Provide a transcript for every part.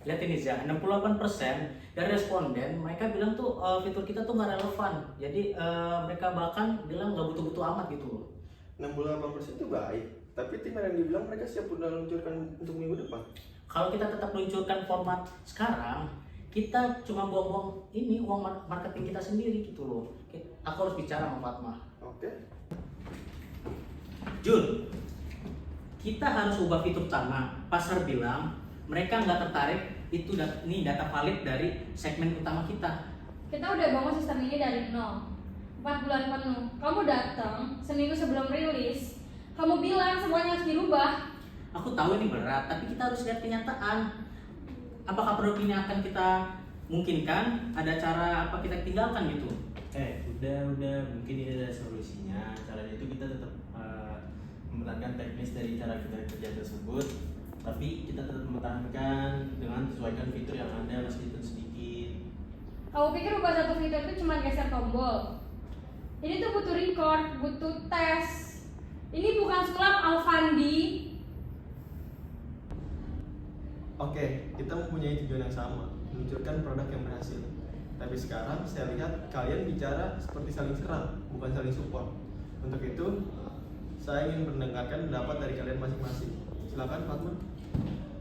Lihat ini Zah, 68% dari responden mereka bilang tuh fitur kita tuh nggak relevan. Jadi mereka bahkan bilang nggak butuh-butuh amat gitu loh. 68% itu baik, tapi tim yang dibilang mereka siap udah luncurkan untuk minggu depan. Kalau kita tetap luncurkan format sekarang, kita cuma buang-buang ini uang marketing kita sendiri gitu loh. Aku harus bicara sama Fatma. Oke. Jun, kita harus ubah fitur utama. Pasar bilang mereka nggak tertarik, itu ini data valid dari segmen utama kita. Kita udah bangun sistem ini dari nol. 4 bulan penuh. Kamu datang seminggu sebelum rilis. Kamu bilang semuanya harus dirubah. Aku tahu ini berat, tapi kita harus lihat kenyataan. Apakah produk ini akan kita mungkinkan? Ada cara apa kita tinggalkan gitu? Udah, mungkin ini ada solusinya. Caranya itu kita tetap mempertahankan teknis dari cara kita kerja tersebut, tapi kita tetap mempertahankan dengan sesuaikan fitur yang ada meskipun sedikit. Kamu pikir ubah satu fitur itu cuma geser tombol? Ini tuh butuh record, butuh tes. Ini bukan sulap Alfandi. Oke, kita mempunyai tujuan yang sama, meluncurkan produk yang berhasil. Tapi sekarang saya lihat kalian bicara seperti saling serang, bukan saling support. Untuk itu, saya ingin mendengarkan pendapat dari kalian masing-masing. Silakan, Fatma.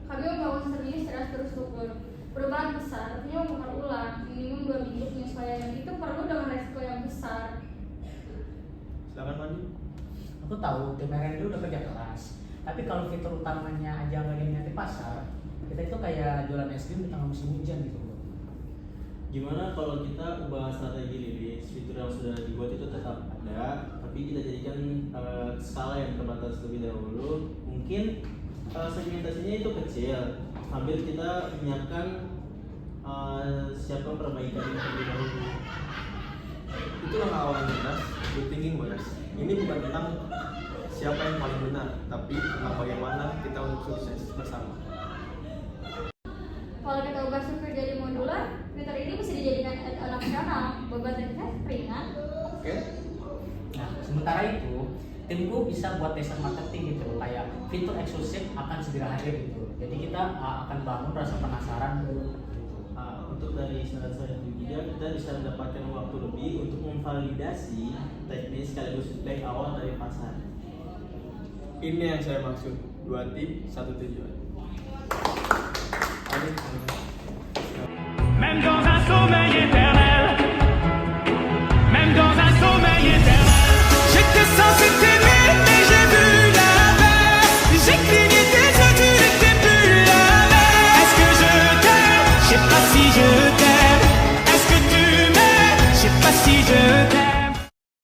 Kami membangun sistem ini secara terstruktur. Perubahan besar, artinya membongkar ulang, minimum 2 minggu penyesuaian itu perlu dengan resiko yang besar. Silakan, Mandi. Aku tahu tim R&D udah kerja keras, tapi kalau fitur utamanya aja nggak diminati pasar, kita itu kayak jualan es krim di tengah musim hujan gitu loh. Gimana kalau kita ubah strategi rilis, fitur yang sudah dibuat itu tetap ada, tapi kita jadikan skala yang terbatas lebih dahulu. Mungkin segmentasinya itu kecil, sambil kita menyiapkan siapkan perbaikan yang terlebih dahulu. Itu langkah awal yang jelas, good thinking, boys. Ini bukan tentang siapa yang paling benar, tapi tentang bagaimana kita untuk sukses bersama. Kalau kita ubah struktur jadi modular, fitur ini bisa dijadikan add-on opsional, beban teknisnya ringan. Oke? Nah, sementara itu timku bisa buat teaser marketing gitu loh, kayak fitur eksklusif akan segera hadir gitu. Jadi kita akan bangun rasa penasaran dulu. Untuk dari saran saya juga, kita bisa mendapatkan waktu lebih untuk memvalidasi teknis sekaligus feedback awal dari pasar. Ini yang saya maksud, 2 tim, 1 tujuan. Ayo,